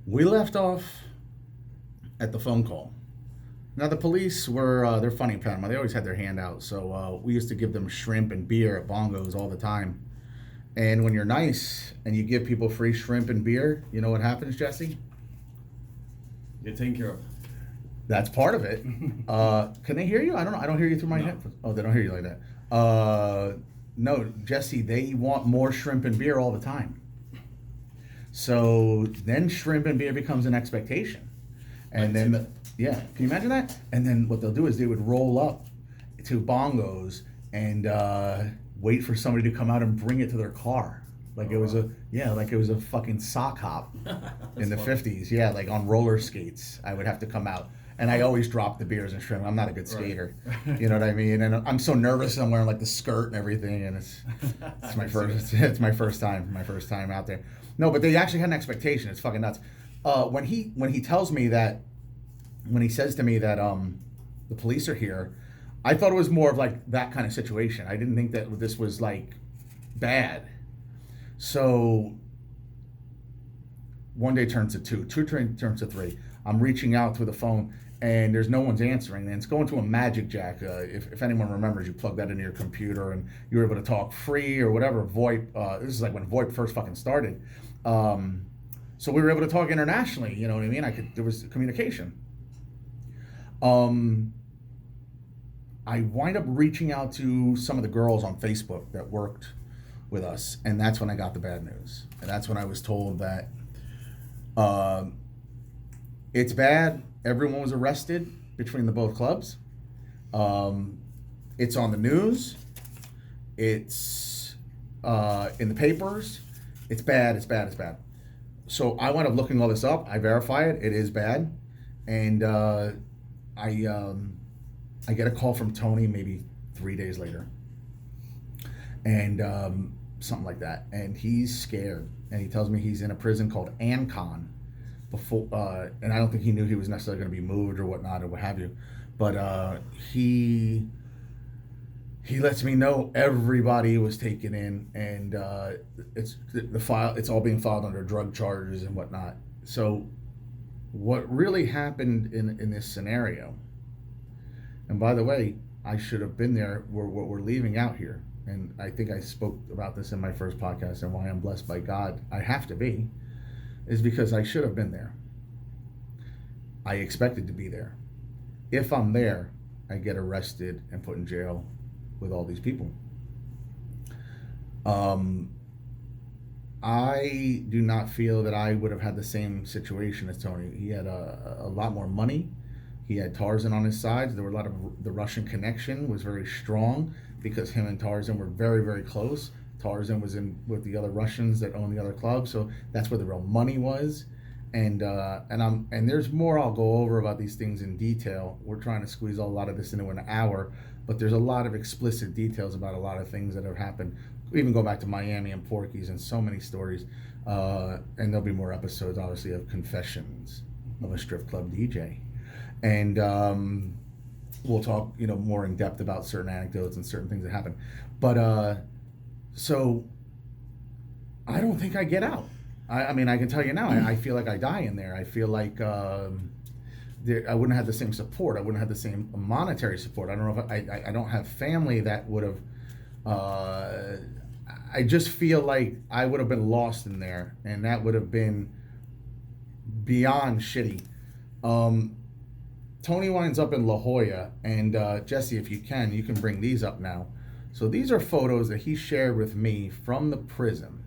We left off at the phone call. Now the police were they're funny in Panama. They always had their hand out. So we used to give them shrimp and beer at bongos all the time. And when you're nice and you give people free shrimp and beer, you know what happens, Jesse? You're taken care of. That's part of it. Can they hear you? I don't know. I don't hear you through my headphones. Oh, they don't hear you like that. No, Jesse, they want more shrimp and beer all the time. So then shrimp and beer becomes an expectation. And then, yeah, can you imagine that? And then what they'll do is they would roll up to bongos and wait for somebody to come out and bring it to their car. Like it was a fucking sock hop in the 50s. Yeah, like on roller skates, I would have to come out. And I always drop the beers and shrimp. I'm not a good skater. Right. You know what I mean? And I'm so nervous. I'm wearing like the skirt and everything, and it's my first time out there. No, but they actually had an expectation. It's fucking nuts. When he tells me that, when he says to me that the police are here, I thought it was more of like that kind of situation. I didn't think that this was like bad. So one day turns to two turns to three. I'm reaching out through the phone and there's no one's answering, and it's going to a magic jack. If anyone remembers, you plug that into your computer and you were able to talk free or whatever. VoIP. This is like when VoIP first fucking started. So we were able to talk internationally. You know what I mean? There was communication. I wind up reaching out to some of the girls on Facebook that worked with us, and that's when I got the bad news. And that's when I was told that it's bad. Everyone was arrested between the both clubs. It's on the news. It's in the papers. It's bad. So I wound up looking all this up. I verify it. It is bad. And I get a call from Tony maybe 3 days later. And something like that. And he's scared. And he tells me he's in a prison called Ancon. And I don't think he knew he was necessarily going to be moved or whatnot or what have you, but he lets me know everybody was taken in, and it's all being filed under drug charges and whatnot. So what really happened in this scenario, and by the way, I should have been there. We're leaving out here, and I think I spoke about this in my first podcast, and why I'm blessed by God. I have to be. Is because I should have been there. I expected to be there. If I'm there, I get arrested and put in jail with all these people. I do not feel that I would have had the same situation as Tony. He had a lot more money. He had Tarzan on his side. There were a lot of the Russian connection was very strong because him and Tarzan were very, very close. Tarzan was in with the other Russians that own the other club, so that's where the real money was. And there's more I'll go over about these things in detail. We're trying to squeeze a lot of this into an hour, but there's a lot of explicit details about a lot of things that have happened. We even go back to Miami and Porky's and so many stories. And there'll be more episodes, obviously, of confessions of a strip club DJ. And we'll talk, more in depth about certain anecdotes and certain things that happen. But so I don't think I get out. I mean, I can tell you now, I feel like I die in there. I feel like I wouldn't have the same support. I wouldn't have the same monetary support. I don't know if I don't have family that would have. I just feel like I would have been lost in there, and that would have been beyond shitty. Tony winds up in LaJoya, and Jesse, if you can bring these up now. So these are photos that he shared with me from the prison.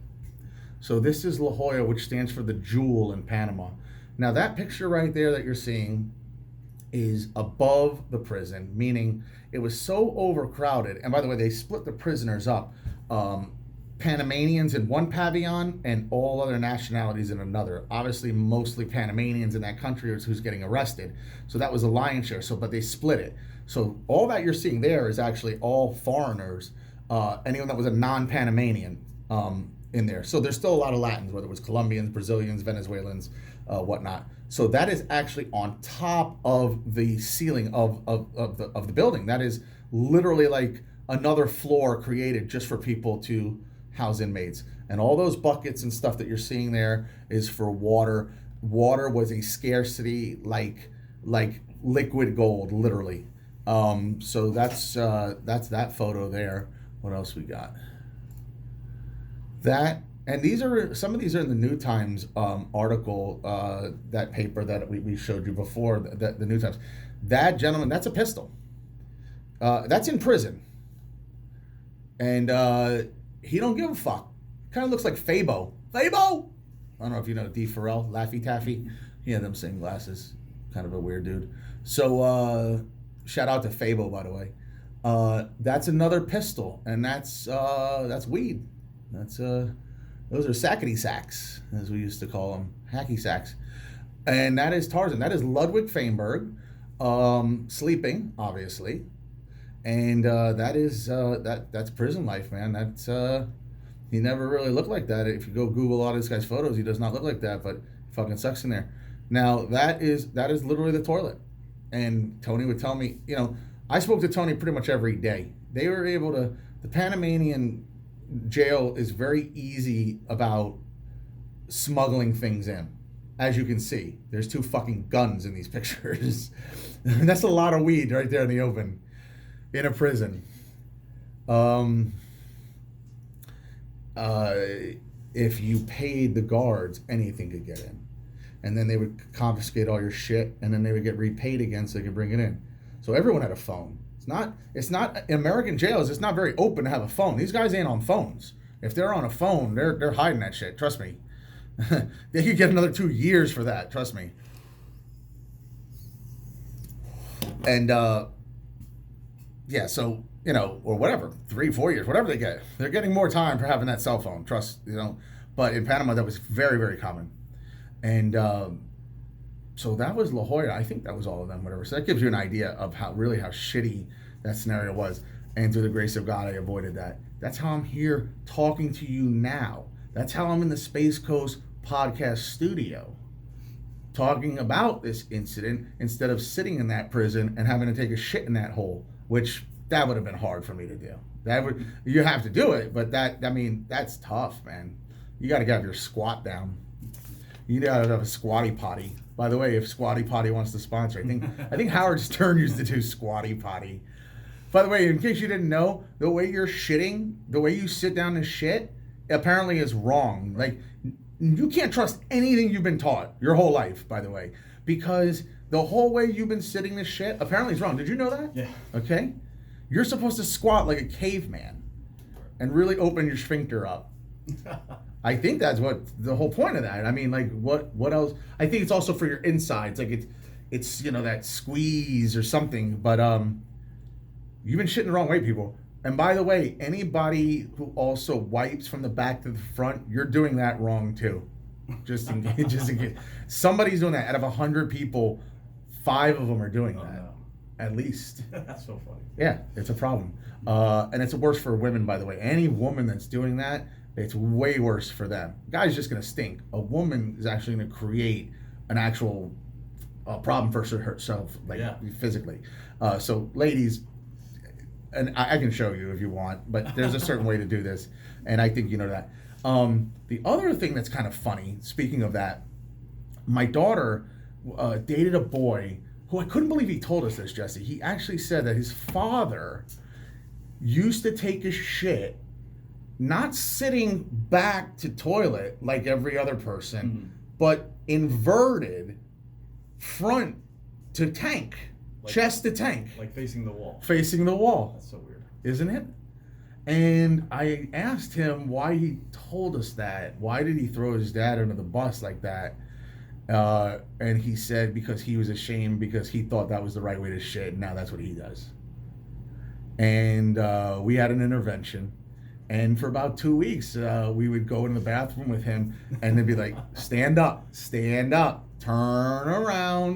So this is LaJoya, which stands for the Jewel in Panama. Now that picture right there that you're seeing is above the prison, meaning it was so overcrowded. And by the way, they split the prisoners up. Panamanians in one pavilion and all other nationalities in another. Obviously, mostly Panamanians in that country is who's getting arrested. So that was a lion's share. But they split it. So all that you're seeing there is actually all foreigners, anyone that was a non-Panamanian in there. So there's still a lot of Latins, whether it was Colombians, Brazilians, Venezuelans, whatnot. So that is actually on top of the ceiling of the building. That is literally like another floor created just for people to house inmates. And all those buckets and stuff that you're seeing there is for water. water was a scarcity like liquid gold, literally. So that's that photo there. What else we got? That, and some of these are in the New Times article, that paper that we showed you before, the New Times. That gentleman, that's a pistol. That's in prison. And he don't give a fuck. Kind of looks like Fabo. Fabo! I don't know if you know D. Pharrell, Laffy Taffy. He had them sunglasses. Kind of a weird dude. So, shout out to Fabo, by the way. That's another pistol, and that's weed. Those are sackety sacks, as we used to call them, hacky sacks. And that is Tarzan. That is Ludwig Fainberg, sleeping, obviously. And that's prison life, man. That's he never really looked like that. If you go Google a lot of this guy's photos, he does not look like that, but he fucking sucks in there. Now that is literally the toilet. And Tony would tell me, I spoke to Tony pretty much every day. They were able to, the Panamanian jail is very easy about smuggling things in. As you can see, there's 2 fucking guns in these pictures. That's a lot of weed right there in the open, in a prison. If you paid the guards, anything could get in. And then they would confiscate all your shit, and then they would get repaid again so they could bring it in. So everyone had a phone. It's not in American jails, it's not very open to have a phone. These guys ain't on phones. If they're on a phone, they're hiding that shit, trust me. They could get another 2 years for that, trust me. And yeah, so, or whatever, 3-4 years, whatever they get. They're getting more time for having that cell phone, but in Panama that was very, very common. And so that was La Joya. I think that was all of them, whatever. So that gives you an idea of how shitty that scenario was. And through the grace of God, I avoided that. That's how I'm here talking to you now. That's how I'm in the Space Coast podcast studio talking about this incident instead of sitting in that prison and having to take a shit in that hole, which that would have been hard for me to do. You have to do it, but that's tough, man. You got to have your squat down. You gotta have a squatty potty. By the way, if Squatty Potty wants to sponsor, I think Howard Stern used to do Squatty Potty. By the way, in case you didn't know, the way you're shitting, the way you sit down to shit, apparently is wrong. Like, you can't trust anything you've been taught your whole life, by the way, because the whole way you've been sitting to shit apparently is wrong. Did you know that? Yeah. Okay. You're supposed to squat like a caveman and really open your sphincter up. I think that's what the whole point of that. I mean, like, what else? I think it's also for your insides, like it's that squeeze or something. But you've been shitting the wrong way, people. And by the way, anybody who also wipes from the back to the front, you're doing that wrong too. Just in case somebody's doing that. Out of 100 people, 5 of them are doing that, no. At least. That's so funny. Yeah, it's a problem, and it's worse for women, by the way. Any woman that's doing that, it's way worse for them. Guy's just gonna stink. A woman is actually gonna create an actual problem for herself, physically. So ladies, and I can show you if you want, but there's a certain way to do this, and I think you know that. The other thing that's kind of funny, speaking of that, my daughter dated a boy who, I couldn't believe he told us this, Jesse. He actually said that his father used to take his shit not sitting back to toilet like every other person, but inverted front to tank, chest to tank. Like facing the wall. Facing the wall. That's so weird. Isn't it? And I asked him why he told us that. Why did he throw his dad under the bus like that? And he said because he was ashamed because he thought that was the right way to shit, and now that's what he does. And we had an intervention. And for about 2 weeks, we would go in the bathroom with him, and they'd be like, stand up, turn around.